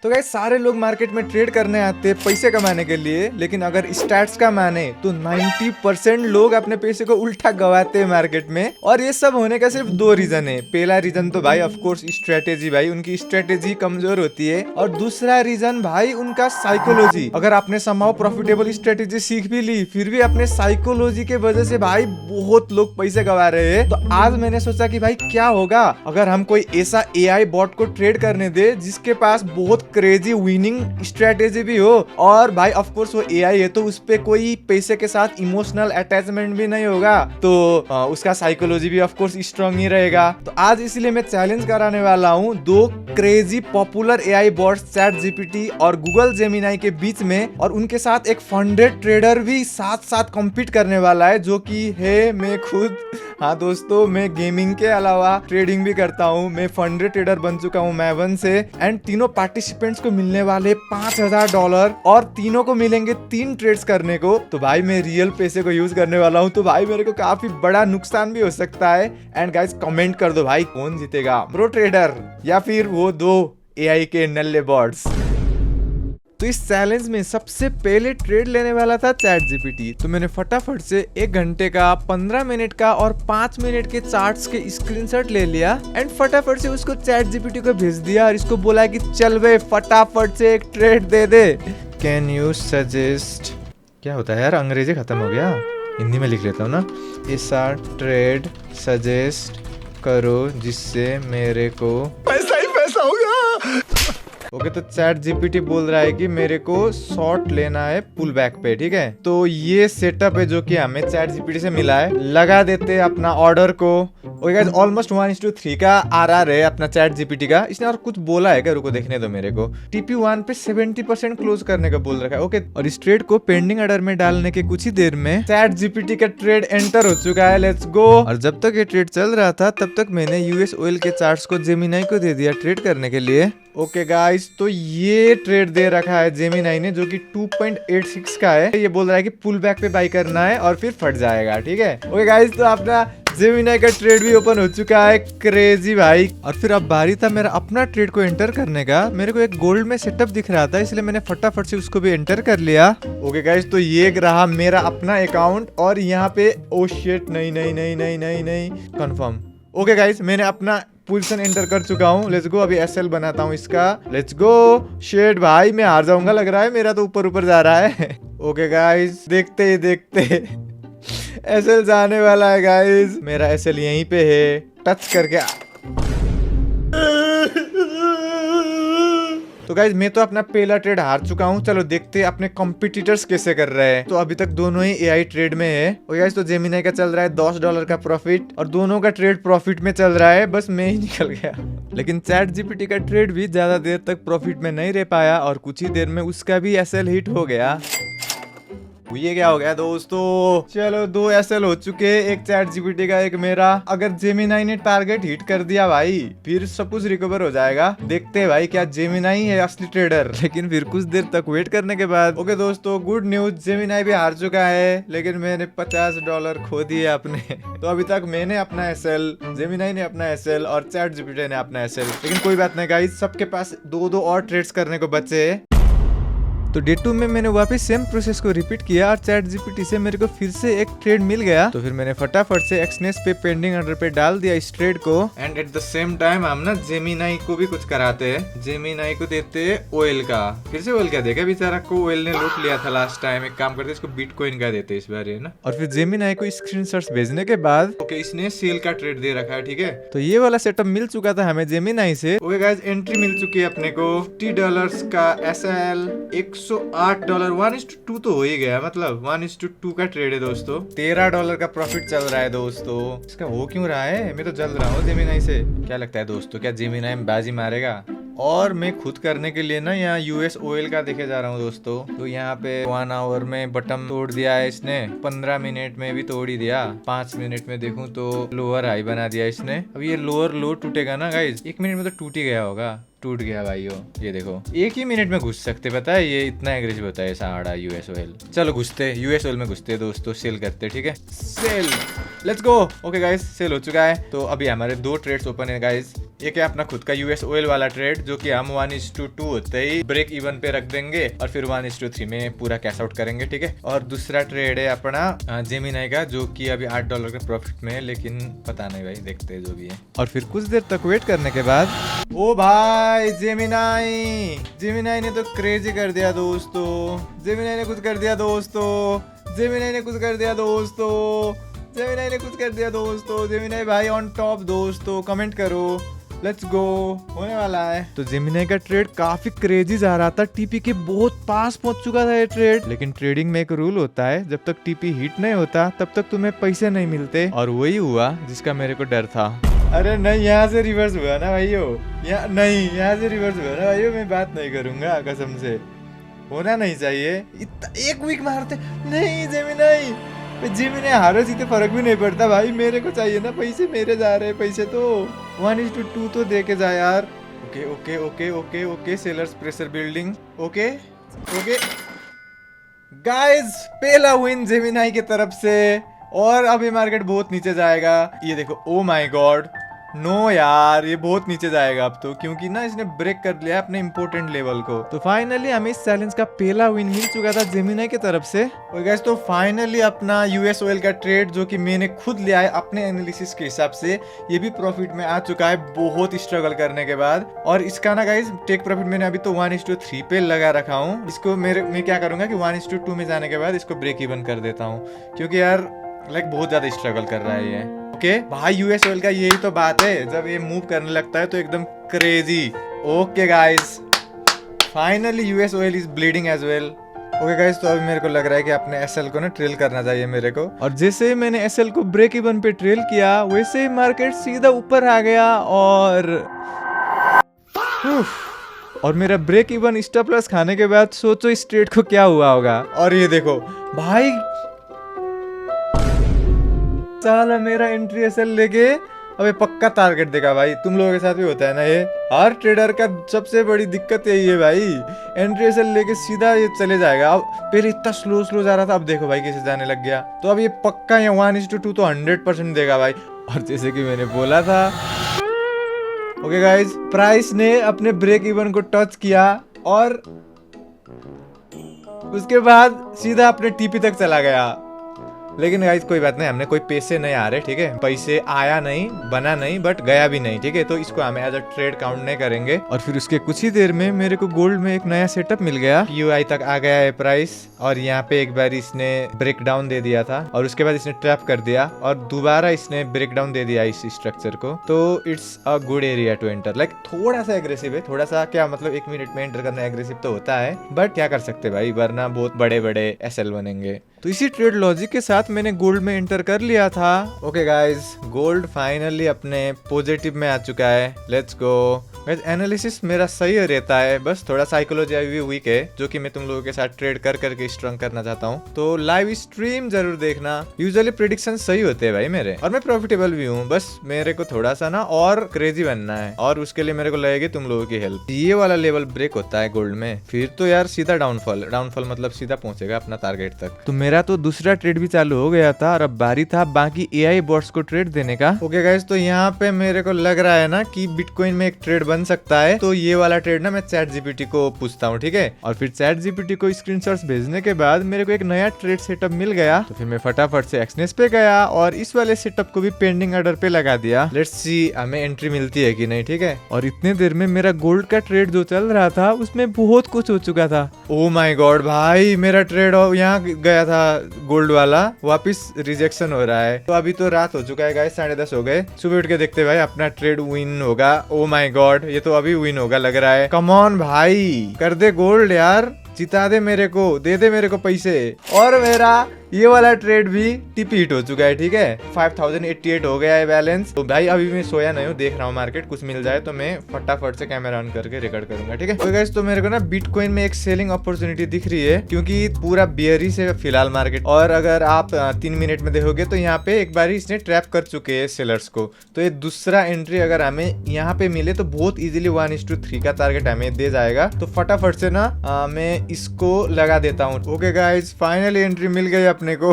तो गाइस सारे लोग मार्केट में ट्रेड करने आते हैं पैसे कमाने के लिए, लेकिन अगर स्टैट्स का माने तो 90% लोग अपने पैसे को उल्टा गवाते हैं मार्केट में। और ये सब होने का सिर्फ दो रीजन है। पहला रीजन तो भाई ऑफ कोर्स स्ट्रेटेजी, भाई उनकी स्ट्रेटेजी कमजोर होती है। और दूसरा रीजन भाई उनका साइकोलॉजी। अगर आपने समाव प्रॉफिटेबल स्ट्रेटेजी सीख भी ली, फिर भी अपने साइकोलॉजी के वजह से भाई बहुत लोग पैसे गवा रहे हैं। तो आज मैंने सोचा कि भाई क्या होगा अगर हम कोई ऐसा एआई बॉट को ट्रेड करने दे जिसके पास बहुत क्रेजी विनिंग स्ट्रेटेजी भी हो, और भाई ऑफ कोर्स वो एआई है तो उस पे कोई पैसे के साथ इमोशनल अटैचमेंट भी नहीं होगा, तो उसका साइकोलॉजी भी ऑफ कोर्स स्ट्रांग ही रहेगा। तो आज इसीलिए मैं चैलेंज कराने वाला हूँ दो crazy popular AI bots chat GPT और गूगल जेमिनाई के बीच में, और उनके साथ एक फंडेड ट्रेडर भी साथ साथ कम्पीट करने वाला है जो कि है मैं खुद। हाँ दोस्तों, मैं गेमिंग के अलावा ट्रेडिंग भी करता हूँ। मैं फंडेड ट्रेडर बन चुका हूँ मैवन से। एंड तीनों पार्टिसिपेंट्स को मिलने वाले $5000 और तीनों को मिलेंगे 3 ट्रेड्स करने को। तो भाई मैं रियल पैसे को यूज करने वाला हूँ, तो भाई मेरे को काफी बड़ा नुकसान भी हो सकता है। एंड गाइस कमेंट कर दो भाई कौन जीतेगा, प्रो ट्रेडर या फिर वो दो एआई के नल्ले बॉट्स। तो इस चैलेंज में सबसे पहले ट्रेड लेने वाला था चैट जीपीटी। तो मैंने फटाफट से 1 घंटे का, 15 मिनट का और 5 मिनट के चार्ट्स के स्क्रीनशॉट ले लिया एंड फटाफट से उसको चैट जीपीटी को भेज दिया और इसको बोला कि चल बे फटाफट से एक trade they they. Can you suggest, क्या होता है यार, अंग्रेजी खत्म हो गया, हिंदी में लिख लेता हूँ ना। ऐसा ट्रेड सजेस्ट करो जिससे मेरे को पैसा ही पैसा होगा। ओके तो चैट जीपीटी बोल रहा है कि मेरे को शॉर्ट लेना है पुल बैक पे, ठीक है। तो ये सेटअप है जो कि हमें चैट जीपीटी से मिला है। लगा देते अपना ऑर्डर को। ओके गाइस ऑलमोस्ट 1:3 का आरआर है अपना चैट जीपीटी का। इसने और कुछ बोला है क्या, रुको देखने दो मेरे को। TP1 पे 70% क्लोज करने का बोल रखा है। ओके और इस ट्रेड को पेंडिंग ऑर्डर में डालने के कुछ ही देर में चैट जीपीटी का ट्रेड एंटर हो चुका है। Let's go. और जब तक ये ट्रेड चल रहा था तब तक मैंने यूएस ऑयल के चार्ट्स को जेमिनाई को दे दिया ट्रेड करने के लिए। ओके गाइस तो ये ट्रेड दे रखा है जेमिनाई ने जो कि 2.86 का है। ये बोल रहा है कि पुल बैक पे बाई करना है और फिर फट जाएगा, ठीक है। ओके गाइस तो अपना जेमिनाई का ट्रेड भी ओपन हो चुका है। क्रेजी भाई। और फिर अब बारी था मेरा अपना ट्रेड को एंटर करने का। मेरे को एक गोल्ड में सेटअप दिख रहा था इसलिए मैंने फटाफट से उसको भी एंटर कर लिया। ओके गाइस तो ये रहा मेरा अपना अकाउंट और यहाँ पे ओ शिट, नहीं नहीं नहीं नहीं नहीं नहीं कंफर्म। ओके गाइस मैंने अपना पोजीशन एंटर कर चुका हूँ। लेट्स गो, अभी एसएल बनाता हूँ इसका। Let's go. शेड भाई मैं हार जाऊंगा लग रहा है, मेरा तो ऊपर ऊपर जा रहा है। ओके गाइस देखते ही देखते एसएल जाने वाला है गाइस। मेरा एसएल यहीं पे है, टच करके। तो गाइज मैं तो अपना पहला ट्रेड हार चुका हूँ। चलो देखते हैं अपने कॉम्पिटिटर्स कैसे कर रहे हैं। तो अभी तक दोनों ही एआई ट्रेड में है। और गाइज तो जेमिनाई का चल रहा है $10 का प्रॉफिट और दोनों का ट्रेड प्रॉफिट में चल रहा है, बस मैं ही निकल गया। लेकिन चैट जीपीटी का ट्रेड भी ज्यादा देर तक प्रॉफिट में नहीं रह पाया और कुछ ही देर में उसका भी एसएल हिट हो गया। ये क्या हो गया दोस्तों। चलो 2 एसएल हो चुके, एक चैट जीपीटी का एक मेरा। अगर जेमिनाई ने टारगेट हिट कर दिया भाई फिर सब कुछ रिकवर हो जाएगा। देखते हैं भाई क्या जेमिनाई है असली ट्रेडर। लेकिन फिर कुछ देर तक वेट करने के बाद ओके दोस्तों गुड न्यूज, जेमिनाई भी हार चुका है लेकिन मैंने $50 खो दिए अपने। तो अभी तक मैंने अपना एसएल, जेमिनाई ने अपना एसएल और चैट जीपीटी ने अपना एसएल। लेकिन कोई बात नहीं गाइस, सबके पास 2-2 और ट्रेड्स करने को बचे। तो डे 2 में मैंने वापस सेम प्रोसेस को रिपीट किया और चैट जीपीटी से मेरे को फिर से एक ट्रेड मिल गया। तो फिर मैंने फटाफट से एक्सनेस पे पेंडिंग ऑर्डर पे डाल दिया इस ट्रेड को। And at the same time हम ना जेमिनाई को भी कुछ कराते हैं। जेमिनाई को देते ऑयल का। फिर से ऑयल का देगा, बेचारा को ऑयल ने लूट लिया था लास्ट टाइम। एक काम करते इसको बिटकॉइन का देते इस बार, है ना। और फिर जेमिनाई को स्क्रीनशॉट्स भेजने के बाद ओके इसने सेल का ट्रेड दे रखा है, ठीक है। तो ये वाला सेटअप मिल चुका था हमें जेमिनाई से। ओके गाइस एंट्री मिल चुकी है अपने को $50 का एसएल, $108 1:2 तो हो ही गया, मतलब 1:2 का ट्रेड है दोस्तों। $13 का प्रॉफिट चल रहा है दोस्तों। इसका हो क्यों रहा है, मैं तो जल रहा हूँ जेमिनाई से। क्या लगता है दोस्तों, क्या जेमिनाई में बाजी मारेगा? और मैं खुद करने के लिए ना यहाँ यूएस ऑयल का देखे जा रहा हूँ दोस्तों। तो यहाँ पे 1 आवर में बटन तोड़ दिया है इसने, 15 मिनट में भी तोड़ ही दिया, 5 मिनट में देखूं तो लोअर हाई बना दिया इसने। अब ये लोअर लो टूटेगा ना गाइज, 1 मिनट में तो टूट ही गया होगा। टूट गया भाइयों, ये देखो 1 ही मिनट में घुस सकते, पता है ये इतना एग्रेसिव होता है साड़ा यूएस ऑयल। चलो घुसते यूएस ऑयल में घुसते दोस्तों, सेल करते, ठीक है। Sell, let's go. Okay guys sell हो चुका है। तो अभी हमारे 2 ट्रेड्स ओपन है गाइस। ये क्या अपना खुद का यूएस ऑयल वाला ट्रेड, जो कि हम 1:2 होते ही ब्रेक इवन पे रख देंगे और फिर 1:3 में पूरा कैश आउट करेंगे, ठीक है। और दूसरा ट्रेड है अपना जेमिनाई का, जो कि अभी $8 के प्रॉफिट में है, लेकिन पता नहीं भाई, देखते हैं जो भी है। और फिर कुछ देर तक वेट करने के बाद ओ भाई जेमिनाई ने तो क्रेजी कर दिया दोस्तों, जेमिनाई ने कुछ कर दिया दोस्तों, जेमिनाई ने कुछ कर दिया दोस्तों, जेमिनाई ने कुछ कर दिया दोस्तों। जेमिनाई भाई ऑन टॉप दोस्तों, कमेंट करो, लेट्स गो, होने वाला है। तो जेमिनाई का ट्रेड काफी क्रेजी जा रहा था, टीपी के बहुत पास पहुंच चुका था ये ट्रेड। लेकिन ट्रेडिंग में एक रूल होता है, जब तक टीपी हिट नहीं होता तब तक तुम्हें पैसे नहीं मिलते, और वही हुआ जिसका मेरे को डर था। अरे नहीं, यहाँ से रिवर्स हुआ ना भाइयों, यहाँ से रिवर्स हुआ ना भाइयों, मैं बात नहीं करूंगा कसम से, होना नहीं चाहिए। एक वीक मारते नहीं जेमिनाई हारो जीते फर्क भी नहीं पड़ता भाई, मेरे को चाहिए ना पैसे, मेरे जा रहे पैसे, तो 1:2 तो दे के जा यार। Okay okay okay okay okay, sellers pressure building, okay okay guys, पहला विन जेमिनाई की तरफ से, और अभी मार्केट बहुत नीचे जाएगा। ये देखो, ओ माय गॉड, नो यार, ये बहुत नीचे जाएगा अब तो, क्योंकि ना इसने ब्रेक कर लिया अपने इम्पोर्टेंट लेवल को। तो फाइनली हमें इस चैलेंज का पहला विन मिल चुका था जेमिनाई की तरफ से। और गाइस, तो फाइनली अपना यूएस ऑयल का ट्रेड, जो कि मैंने खुद लिया है अपने एनालिसिस के हिसाब से, ये भी प्रॉफिट में आ चुका है बहुत स्ट्रगल करने के बाद। और इसका ना गाइस टेक प्रॉफिट मैंने अभी तो 1:3 पे लगा रखा हूँ। इसको मैं क्या करूंगा कि 1:2 में जाने के बाद इसको ब्रेक इवन कर देता हूँ, क्योंकि यार लाइक बहुत ज्यादा स्ट्रगल कर रहा है ये। ओके भाई, यूएस ऑयल का यही तो बात है, जब ये मूव करने लगता है तो एकदम crazy. Okay guys, finally US oil is bleeding as well. Okay guys, तो अभी मेरे को लग रहा है कि अपने एसएल को ना ट्रेल करना चाहिए मेरे को। और जैसे ही मैंने एसएल को ब्रेक इवन पे ट्रेल किया, वैसे ही मार्केट सीधा ऊपर आ गया, और मेरा ब्रेक इवन स्टॉप लॉस खाने के बाद सोचो इस ट्रेड को क्या हुआ होगा। और ये देखो भाई, साला मेरा एंट्री एसएल लेके अबे पक्का टारगेट देगा भाई। तुम लोगों के साथ भी होता है ना ये, हर ट्रेडर का सबसे बड़ी दिक्कत यही है भाई, एंट्री एसएल लेके सीधा ये चले जाएगा। अब पहले इतना स्लो जा रहा था, अब देखो भाई कैसे जाने लग गया। तो अब ये पक्का ये 1:2 तो 100% देगा भाई। और जैसे कि मैंने बोला था, ओके गाइज, प्राइस ने अपने ब्रेक इवन को टच किया और उसके बाद सीधा अपने टीपी तक चला गया। लेकिन गाइस कोई बात नहीं, हमने कोई पैसे नहीं आ रहे, ठीक है, पैसे आया नहीं, बना नहीं, बट गया भी नहीं, ठीक है, तो इसको हमें एज अ ट्रेड काउंट नहीं करेंगे। और फिर उसके कुछ ही देर में मेरे को गोल्ड में एक नया सेटअप मिल गया, यूआई तक आ गया है प्राइस, और यहाँ पे एक बार इसने ब्रेक डाउन दे दिया था, और उसके बाद इसने ट्रैप कर दिया, और दोबारा इसने ब्रेक डाउन दे दिया इस स्ट्रक्चर को। तो it's a good area to enter, like थोड़ा सा एग्रेसिव है, थोड़ा सा क्या मतलब 1 मिनट में एंटर करना एग्रेसिव तो होता है, बट क्या कर सकते भाई, वरना बहुत बड़े बड़े एसएल बनेंगे। तो इसी ट्रेड लॉजिक के साथ मैंने गोल्ड में एंटर कर लिया था। ओके गाइस, गोल्ड फाइनली अपने पॉजिटिव में आ चुका है, लेट्स गो। गाइस, एनालिसिस मेरा सही रहता है, बस थोड़ा साइकोलॉजी अभी वीक है, जो कि मैं तुम लोगों के साथ ट्रेड कर करके स्ट्रॉन्ग करना चाहता हूँ। तो लाइव स्ट्रीम जरूर देखना, यूजुअली प्रेडिक्शन सही होते हैं भाई मेरे, और मैं प्रॉफिटेबल भी हूँ, बस मेरे को थोड़ा सा ना और क्रेजी बनना है, और उसके लिए मेरे को लगेगी तुम लोगों की हेल्प। ये वाला लेवल ब्रेक होता है गोल्ड में, फिर तो यार सीधा डाउनफॉल मतलब सीधा पहुंचेगा अपना टारगेट तक। तो मेरा तो दूसरा ट्रेड भी चालू हो गया था, और अब बारी था बाकी एआई बॉट्स को ट्रेड देने का। ओके गाइस, तो यहाँ पे मेरे को लग रहा है ना कि बिटकॉइन में एक ट्रेड बन सकता है, तो ये वाला ट्रेड ना मैं चैट जीपीटी को पूछता हूँ, ठीक है। और फिर चैट जीपीटी को स्क्रीनशॉट्स भेजने के बाद मेरे को एक नया ट्रेड सेटअप मिल गया, तो फिर मैं फटाफट से एक्सनेस पे गया और इस वाले सेटअप को भी पेंडिंग ऑर्डर पे लगा दिया। लेट्स सी हमें एंट्री मिलती है कि नहीं, ठीक है। और इतने देर में मेरा गोल्ड का ट्रेड जो चल रहा था उसमें बहुत कुछ हो चुका था। ओ माय गॉड भाई, मेरा ट्रेड यहाँ गया था गोल्ड वाला, वापिस रिजेक्शन हो रहा है। तो अभी तो रात हो चुका है गाइस, 10:30 हो गए। सुबह उठ के देखते भाई अपना ट्रेड विन होगा। ओ माय गॉड, ये तो अभी विन होगा लग रहा है। कम ऑन भाई, कर दे गोल्ड यार, जिता दे मेरे को, दे दे मेरे को पैसे। और मेरा ये वाला ट्रेड भी टिपी हिट हो चुका है, ठीक है, 5088 हो गया है बैलेंस। तो भाई अभी मैं सोया नहीं हूँ, देख रहा हूँ मार्केट, कुछ मिल जाए तो मैं फटाफट से कैमरा ऑन करके रिकॉर्ड करूंगा, ठीक है। तो गाइस, तो मेरे को ना बिटकॉइन में एक सेलिंग अपॉर्चुनिटी दिख रही है, क्योंकि पूरा बियरी से फिलहाल मार्केट। और अगर आप 3 मिनट में देखोगे तो यहाँ पे एक बार इसने ट्रैप कर चुके हैं सेलर्स को। तो ये दूसरा एंट्री अगर हमें यहाँ पे मिले तो बहुत इजीली 1:3 का टारगेट हमें दे जाएगा। तो फटाफट से ना मैं इसको लगा देता हूँ। ओके गाइस, फाइनली एंट्री मिल गई अपने को।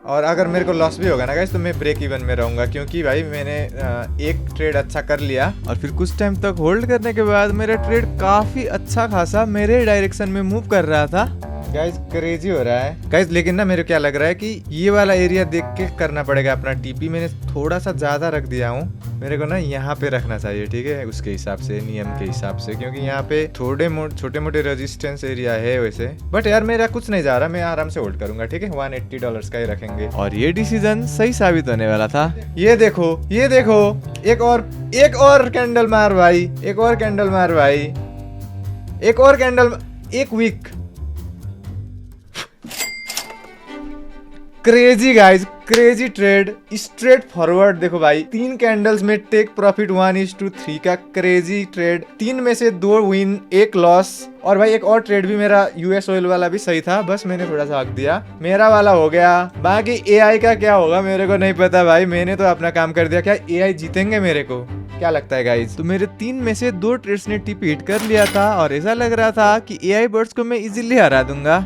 और अगर मेरे को लॉस भी होगा ना गाइस तो मैं ब्रेक इवन में रहूंगा, क्योंकि भाई मैंने एक ट्रेड अच्छा कर लिया और फिर कुछ टाइम तक होल्ड करने के बाद मेरा ट्रेड काफी अच्छा खासा मेरे डायरेक्शन में मूव कर रहा था। गाइस क्रेजी हो रहा है गाइस, लेकिन ना मेरे को क्या लग रहा है कि ये वाला एरिया देख के करना पड़ेगा अपना टीपी। मैंने थोड़ा सा ज्यादा रख दिया हूँ, मेरे को ना यहाँ पे रखना चाहिए, ठीक है, उसके हिसाब से, नियम के हिसाब से, क्योंकि यहाँ पे छोटे मोटे रेजिस्टेंस एरिया है वैसे। बट यार मेरा कुछ नहीं जा रहा, मैं आराम से होल्ड करूंगा, ठीक है, $180 का ही रखेंगे। और ये डिसीजन सही साबित होने वाला था। ये देखो एक और कैंडल मार भाई, एक और कैंडल मार भाई, एक और कैंडल, एक week. Crazy guys, crazy trade, straightforward. देखो भाई 3 कैंडल्स में टेक प्रॉफिट 1:3 का क्रेजी ट्रेड, 3 में से 2 विन 1 लॉस। और भाई एक और ट्रेड भी मेरा यूएस ऑयल वाला भी सही था, बस मैंने थोड़ा सा हक दिया, मेरा वाला हो गया। बाकी एआई का क्या होगा मेरे को नहीं पता भाई, मैंने तो अपना काम कर दिया। क्या एआई जीतेंगे मेरे को, क्या लगता है गाइस? तो मेरे 3 में से 2 ट्रेड्स ने टिप हिट कर लिया था और ऐसा लग रहा था कि एआई बर्ड्स को मैं इजीली हरा दूंगा।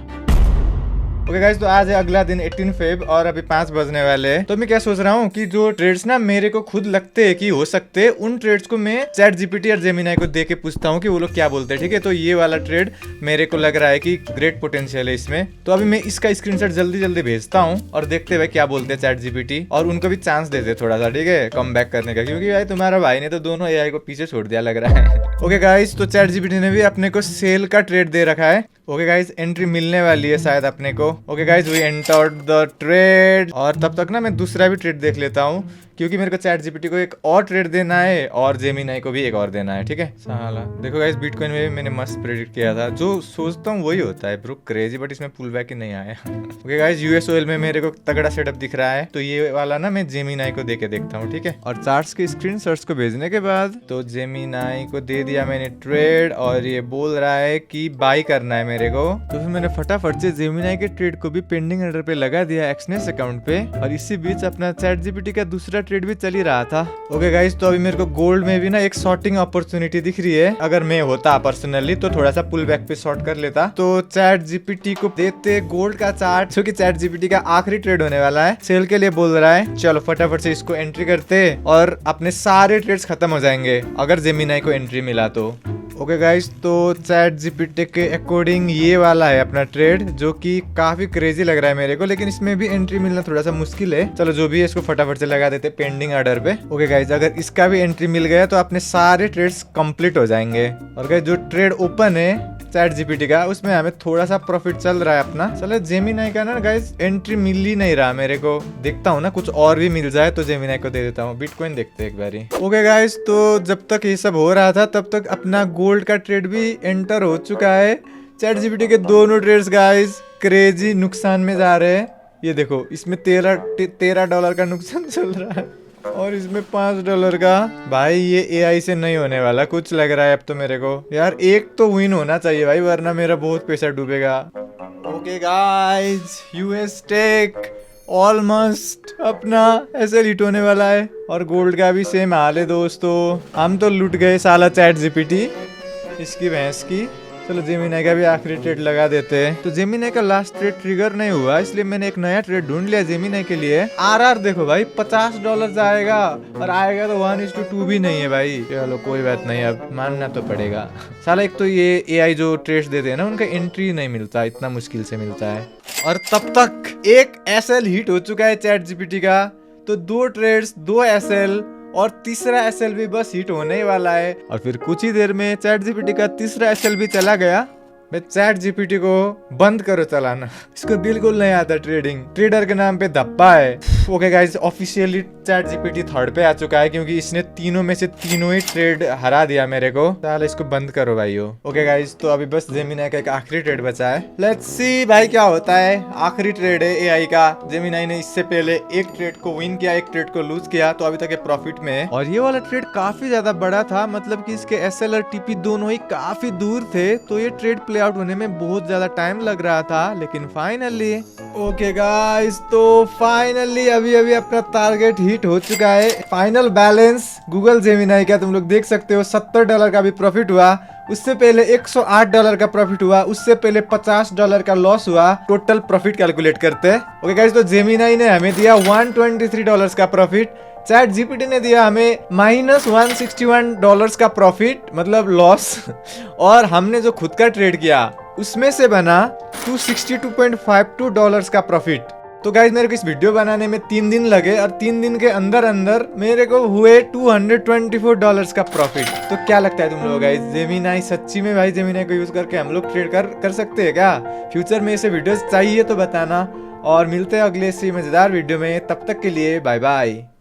ओके गाइस, तो आज है अगला दिन 18 फेब और अभी 5 बजने वाले हैं। तो मैं क्या सोच रहा हूँ कि जो ट्रेड्स ना मेरे को खुद लगते हैं कि हो सकते हैं, उन ट्रेड्स को मैं चैट जीपीटी और जेमिनाई को दे के पूछता हूँ कि वो लोग क्या बोलते हैं, ठीक है। तो ये वाला ट्रेड मेरे को लग रहा है कि ग्रेट पोटेंशियल है इसमें, तो अभी मैं इसका स्क्रीनशॉट जल्दी भेजता हूँ और देखते हैं भाई क्या बोलते हैं चैट जीपीटी, और उनको भी चांस देते थोड़ा सा, ठीक है, कम बैक करने का, क्योंकि भाई तुम्हारा भाई ने तो दोनों एआई को पीछे छोड़ दिया लग रहा है। ओके गाइस, तो चैट जीपीटी ने भी अपने को सेल का ट्रेड दे रखा है। ओके गाइस, एंट्री मिलने वाली है शायद अपने को। Okay guys, we entered the trade, और तब तक ना मैं दूसरा भी ट्रेड देख लेता हूँ, क्योंकि मेरे को चैट जीपीटी को एक और ट्रेड देना है और जेमिनाई को भी एक और देना है, ठीक है। साला देखो गाइस, बिटकॉइन में भी मैंने मस्त प्रेडिक्ट किया था, जो सोचता हूँ वही होता है ब्रो, क्रेजी, बट इसमें पुल बैक ही नहीं आया। ओके गाइस, यूएस ऑयल में मेरे को तगड़ा सेटअप दिख रहा है, तो ये वाला ना मैं जेमिनाई को देके देखता हूँ, ठीक है। और चार्ट्स के स्क्रीनशॉट्स को भेजने के बाद तो जेमिनाई को दे दिया मैंने ट्रेड, और ये बोल रहा है कि बाई करना है मेरे को, तो फिर मैंने फटाफट से जेमिनाई के ट्रेड को भी पेंडिंग ऑर्डर पे लगा दिया एक्सनेस अकाउंट पे, और इसी बीच अपना चैट जीपीटी का दूसरा ट्रेड भी चल ही रहा था। ओके गाइस, तो अभी मेरे को गोल्ड में भी ना एक शॉर्टिंग अपॉर्चुनिटी दिख रही है। अगर मैं होता पर्सनली तो थोड़ा सा पुल बैक पे शॉर्ट कर लेता। तो चैट जीपीटी को देते गोल्ड का चार्ट, क्योंकि चैट जीपीटी का आखिरी ट्रेड होने वाला है, सेल के लिए बोल रहा है। चलो फटाफट से इसको एंट्री करते और अपने सारे ट्रेड्स खत्म हो जाएंगे अगर जेमिनाई को एंट्री मिला तो। ओके गाइस, तो चैट जीपीटी के अकॉर्डिंग ये वाला है अपना ट्रेड, जो कि काफी क्रेजी लग रहा है मेरे को, लेकिन इसमें भी एंट्री मिलना थोड़ा सा मुश्किल है। चलो जो भी है इसको फटाफट से लगा देते पेंडिंग ऑर्डर पे। ओके गाइस, अगर इसका भी एंट्री मिल गया तो अपने सारे ट्रेड्स कंप्लीट हो जाएंगे। और गाइस, जो ट्रेड ओपन है चैट जीपीटी का, उसमें हमें थोड़ा सा प्रॉफिट चल रहा है अपना। चलो जेमिनाई का ना गाइस एंट्री मिल ही नहीं रहा मेरे को, देखता हूँ ना कुछ और भी मिल जाए तो जेमिनाई को दे देता हूँ। बिटकॉइन देखते हैं एक बारी। ओके गाइस, तो जब तक ये सब हो रहा था तब तक अपना गोल्ड का ट्रेड भी एंटर हो चुका है। चैट जीपीटी के दोनों ट्रेड्स गाइस क्रेजी नुकसान में जा रहे हैं। ये देखो, इसमें $13 का नुकसान चल रहा है और इसमें $5 का। भाई ये एआई से नहीं होने वाला कुछ लग रहा है अब तो मेरे को। यार एक तो विन होना चाहिए भाई, वरना मेरा बहुत पैसा डूबेगा। Okay guys, US tech almost अपना ऐसे हिट होने वाला है, और गोल्ड का भी सेम हाल है दोस्तों। हम तो लूट गए साला चैट जीपीटी, इसकी भैंस की। चलो जेमिनाई का भी आखिरी ट्रेड लगा देते हैं। तो जेमिनाई का लास्ट ट्रेड ट्रिगर नहीं हुआ, इसलिए मैंने एक नया ट्रेड ढूंढ लिया जेमिनाई के लिए। आरआर देखो भाई, $50 जाएगा और आएगा तो 1:2 भी नहीं है भाई। चलो कोई बात नहीं, अब मानना तो पड़ेगा। साला एक तो ये एआई जो ट्रेड्स देते हैं ना, उनका एंट्री नहीं मिलता, इतना मुश्किल से मिलता है। और तब तक एक एसएल हिट हो चुका है चैट जीपीटी का, तो 2 ट्रेड्स 2 एसएल, और तीसरा एसएल भी बस हिट होने ही वाला है। और फिर कुछ ही देर में चैट जीपीटी का तीसरा एसएल भी चला गया। मैं चैट जीपीटी को बंद करो चलाना, इसको बिल्कुल नहीं आता ट्रेडिंग, ट्रेडर के नाम पे धप्पा है। Okay guys, officially chat GPT 3rd पे आ चुका है, क्योंकि इसने तीनों में से तीनों ही ट्रेड हरा दिया मेरे को। चलो इसको बंद करो भाइयों। ओके गाइस, तो अभी बस जेमिनाई का एक आखिरी ट्रेड बचा है। लेट्स सी भाई क्या होता है। आखिरी ट्रेड है एआई का। जेमिनाई ने इससे पहले एक ट्रेड को विन किया, एक ट्रेड को लूज किया, तो अभी तक ये प्रॉफिट में है। और ये वाला ट्रेड काफी ज्यादा बड़ा था, मतलब कि इसके एसएल और टीपी दोनों ही काफी दूर थे, तो ये ट्रेड प्ले आउट होने में बहुत ज्यादा टाइम लग रहा था। लेकिन फाइनली ओके गाइस, तो फाइनली अभी अभी अपना टारगेट हिट हो चुका है। फाइनल बैलेंस गूगल जेमिनाई का तुम लोग देख सकते हो, $70 का भी प्रॉफिट हुआ। उससे पहले $108 का प्रॉफिट हुआ, उससे पहले $50 का लॉस हुआ। टोटल प्रॉफिट कैलकुलेट करते हैं। ओके गाइस, तो जेमिनाई ने हमें दिया $123 का प्रॉफिट। चैट जीपीटी ने दिया हमें -$161 का प्रॉफिट, मतलब लॉस। और हमने जो खुद का ट्रेड किया उसमें से बना $262.52 का प्रॉफिट। तो गाइज मेरे को इस वीडियो बनाने में 3 दिन लगे और 3 दिन के अंदर अंदर मेरे को हुए $224 का प्रॉफिट। तो क्या लगता है तुम लोग गाइज, जेमिनाई सच्ची में भाई जेमिनाई को यूज करके हम लोग ट्रेड कर सकते हैं क्या? फ्यूचर में ऐसे वीडियोस चाहिए तो बताना, और मिलते हैं अगले इसी मजेदार वीडियो में। तब तक के लिए बाय बाय।